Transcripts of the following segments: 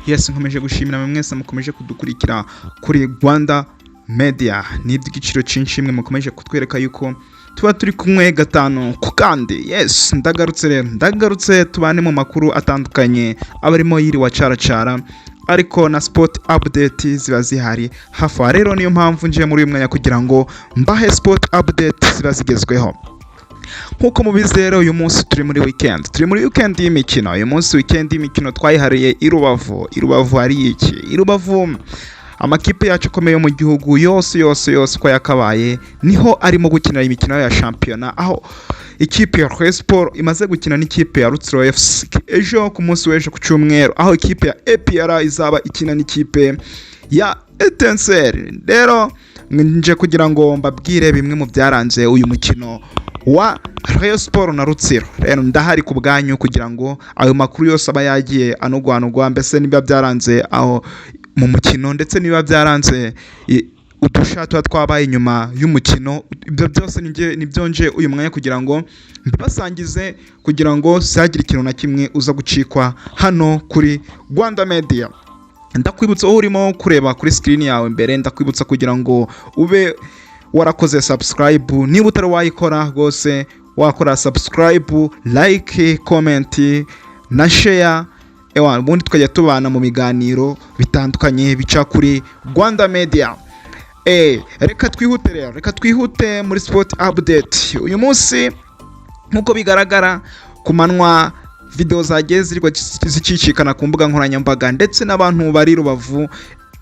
Yes, nkomeje gushimira mwese mukomeje kudukurikira kuri Rwanda Media. Ni iby'igiciro cyinshi mwe mukomeje kutwereka yuko tuba turi kumwe gatanu ku kandi. Yes, ndagarutse tubane mu makuru atandukanye abarimo yiri wa caracara ariko na sport update ziba zihari hafa. Rero niyo mpamvu nje muri uyu mwanya kugira ngo mbahe sport update ziba zigezweho. Nkuko mubizi rero uyu munsi turi muri weekend y'imikino. Uyu munsi weekend y'imikino twayihariye i Rubavu hari iki? I Rubavu amakipe yacu akomeye mu gihugu yose uko yakabaye niho arimo gukinira imikino ya shampiyona, aho ikipe ya Rutsiro imaze gukina n'ikipe ya Rutsiro FC ejo ku munsi w'ejo ku cyumweru, aho ikipe ya APR izaba ikina n'ikipe ya Etincelle. Rero nje kugira ngo mbabwire bimwe mu byaranze uyu mukino wa Reyon na Rutsiro. Rero ndahari ku bwanyu kugira ngo ayo makuru yose aba yagiye anugwanugwa, mbese niba byaranze aho mu mukino ndetse niba byaranze udushatu twabaye inyuma y'umukino. Ibyo byose nibyo nje uyu mwanya kugira ngo mbibasangize, kugira ngo sagira ikintu na kimwe uza gucikwa hano kuri Rwanda Media. Ndakwibutsa aho urimo kureba kuri screen yawe mbere, ndakwibutsa kugira ngo ube warakoze subscribe. Niba utari wayikora rwose wakora subscribe, like, comment na share, ubundi tukajya tubana mu biganiro bitandukanye bica kuri Rwanda Media. Reka twihute muri sport update. Uyu munsi nkuko bigaragara ku manwa video zagiye zicicikana ku mbuga nkoranyambaga, ndetse n'abantu bari Rubavu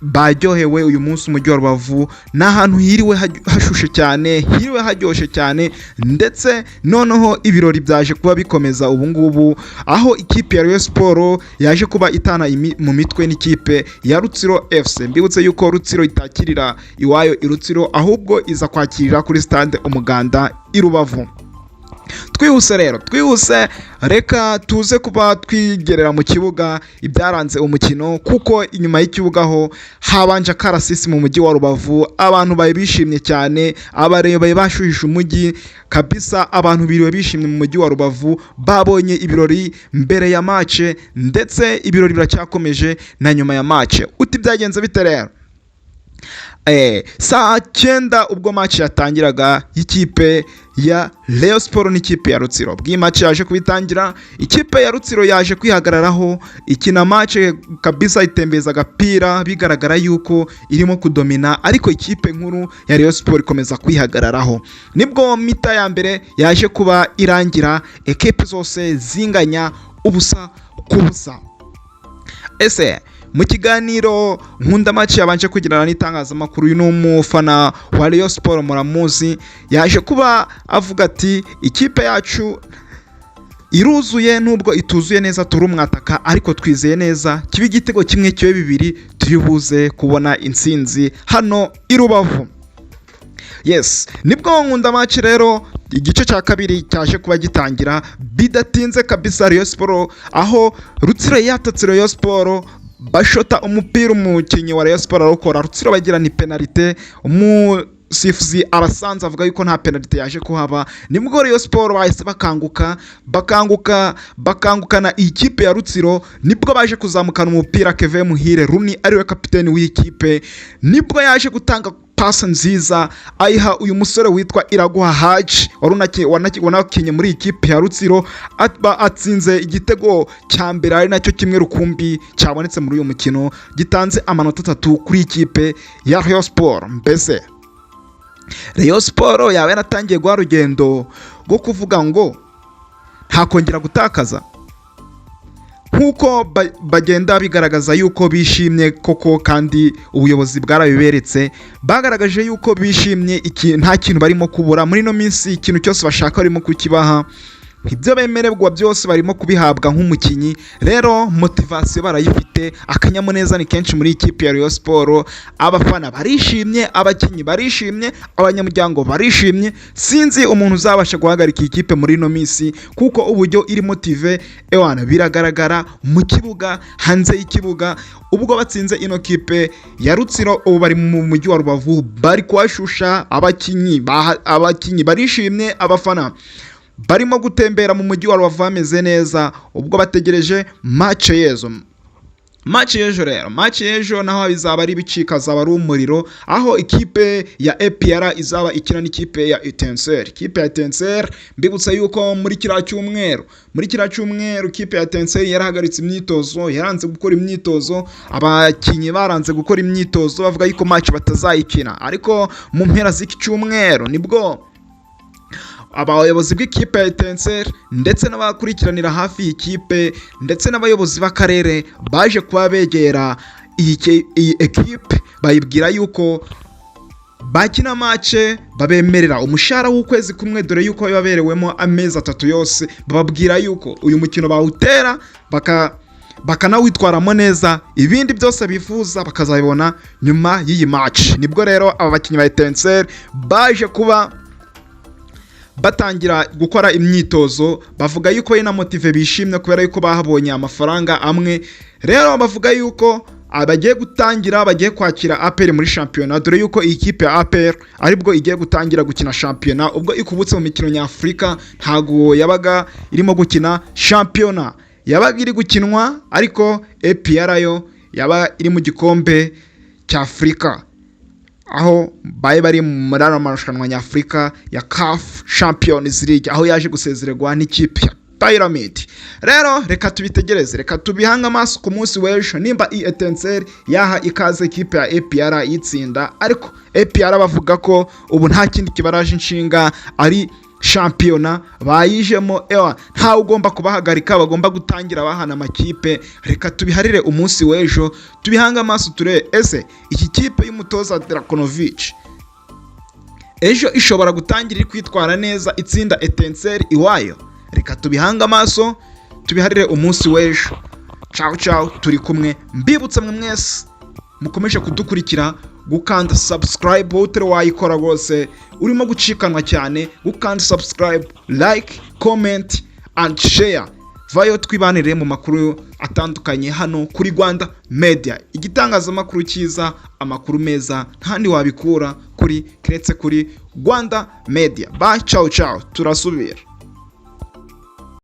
baryohewe. Uyu munsi umujyi wa Rubavu n'ahantu hiriwe hashushe cyane, hiriwe haryoshye cyane, ndetse noneho ibirori byaje kuba bikomeza ubu ngubu, aho ikipe ya Reyon yaje kuba itana mu mitwe n'ikipe ya Rutsiro FC. Mbibutse yuko Rutsiro itakirira iwayo i Rutsiro, ahubwo iza kwakirira kuri stade Umuganda i Rubavu. Twihuse reka tuze kuba twigerera mu kibuga ibyaranze umukino, kuko inyuma y'ikibuga ho habanje karasisi mu mujyi wa Rubavu. Abantu baye bishimye cyane, abareba bashuhisha umujyi kabisa. Abantu biriwe bishimye mu mujyi wa Rubavu, babonye ibirori mbere ya match, ndetse ibirori biracyakomeje na nyuma ya match. Uti byagenze bite rero? Saa 9 ubwo match yatangiraga y'ikipe ya Reyon n'ikipe ya Rutsiro. Bw'iyi match yaje kubitangira, ikipe ya Rutsiro yaje kwihagararaho ikina match kabisa, itembeza agapira bigaragara yuko irimo kudomina, ariko ikipe nkuru ya Reyon ikomeza kwihagararaho. Nibwo mita ya mbere yaje kuba irangira ekipe zose zinganya ubusa ku busa. Mu kiganiro nkunda match yabanje kugirana n'itangazamakuru, uyu n'umufana wa Reyon muramuzi, yaje kuba avuga ati ikipe yacu iruzuye, nubwo ituzuye neza turi umwataka, ariko twizeye neza kiba igitego kimwe kibe bibiri tuyubuze kubona intsinzi hano i Rubavu. Yes, nibwo nkunda match rero igice cya kabiri cyaje kuba gitangira bidatinze kabisa. Reyon aho Rutsiro yatatse Reyon bashota umupira umukinnyi wa Reyon arokora, Rutsiro bagira ni penalty. Umusifuzi arasanze avuga yuko nta penalty yaje kuhaba. Nibwo Reyon bahise bakangukana ikipe ya Rutsiro, nibwo baje kuzamukana umupira. Kevin Muhire Runi ariwe kapiteni w'ikipe, nibwo yaje gutanga pasi nziza ayiha uyu musore witwa Iraguha Haji wanakinye muri ikipe ya Rutsiro, atsinze igitego cya mbere, ari nacyo kimwe rukumbi cyabonetse muri uyu mukino, gitanze amanota 3 kuri ikipe ya Reyon. Mbese Reyon yawe yaratangiye gwa rugendo rwo kuvuga ngo ntakongera gutakaza, nkuko bagenda bigaragaza yuko bishimye koko, kandi ubuyobozi bwarabiberetse, bagaragaje yuko bishimye, nta kintu barimo kubura muri no minsi. Ikintu cyose bashaka barimo kukibaha, ibyo bemererwa byose barimo kubihabwa nk'umukinnyi. Rero motivation barayifite, akanyamuneza ni kenshi muri ikipe ya Reyon. Abafana barishimye, abakinnyi barishimye, abanyamuryango barishimye. Sinzi umuntu uzabasha guhagarika ikipe muri no minsi, kuko uburyo iri motive biragaragara mu kibuga, hanze y'ikibuga. Ubwo batsinze ino kipe ya Rutsiro, ubu bari mu mujyi wa Rubavu, bari kwashusha abakinnyi barishimye, abafana barimo gutembera mu mujyi wa Rubavu bameze neza, ubwo bategereje match yezo. match y'ejo rero, match y'ejo naho bizaba ari bicika, azaba ari umuriro, aho ikipe ya APR izaba ikina n'ikipe ya Etincelle. Ikipe ya Etincelle mbibutsa yuko muri kiriya cyumweru ikipe ya Etincelle yarahagaritse imyitozo, yaranze gukora imyitozo, abakinyi baranze gukora imyitozo bavuga yuko match batazayikina, ariko mu mpera z'iki cyumweru nibwo abayobozi bw'ikipe ya Etincelle ndetse n'abakurikiranira hafi y'ikipe ndetse n'abayobozi b'akarere baje kuba begera iyi ekipe, bayibwira yuko bakina match, babemerera umushahara w'ukwezi kumwe, dore yuko yaberewemo amezi 3 yose, bababwira yuko uyu mukino bawutera bakanawitwaramo neza, ibindi byose bifuza bakazabibona nyuma y'iyi match. Nibwo rero aba bakinnyi ba Etincelle baje kuba batangira gukora imyitozo, bavuga yuko ari na motive, bishimye kubera yuko bahabonye amafaranga amwe. Rero bavuga yuko bagiye kwakira APR muri shampiyona, dore yuko iyi kipe ya APR aribwo igiye gutangira gukina shampiyona, ubwo ikubutse mu mikino nyafurika ntago yabaga irimo gukina shampiyona, yabaga iri gukinwa, ariko APR yo yaba iri mu gikombe cy'Afrika, aho bari muri amarushanwa nyafurika ya CAF Champions League, aho yaje gusezererwa n'ikipe ya Pyramid. Rero reka tubitegereze, reka tubihanga amaso ku munsi w'ejo nimba Etincelle yaha ikaze ikipe ya APR yitsinda, ariko APR bavuga ko ubu nta kindi kibaraje inshinga ari shampiyona bayijemo, ntawe ugomba kubahagarika, bagomba gutangira bahana amakipe. Reka tubiharire umunsi w'ejo, tubihanga amaso ture ese iki kipe y'umutoza Drakonovic ejo ishobora gutangira kwitwara neza itsinda Etincelle iwayo. Reka tubihanga amaso, tubiharire umunsi w'ejo. Ciao turi kumwe, mbibutsa mwe mwese mukomeje kudukurikira gukanda subscribe, utari wayikora rwose urimo gucikanwa cyane, gukanda subscribe, like, comment and share. Vayo twibanire mu makuru atandukanye hano kuri Rwanda Media, igitangazamakuru cyiza, amakuru meza ntandi wabikura kuri Rwanda Media. Bye, ciao turasubira.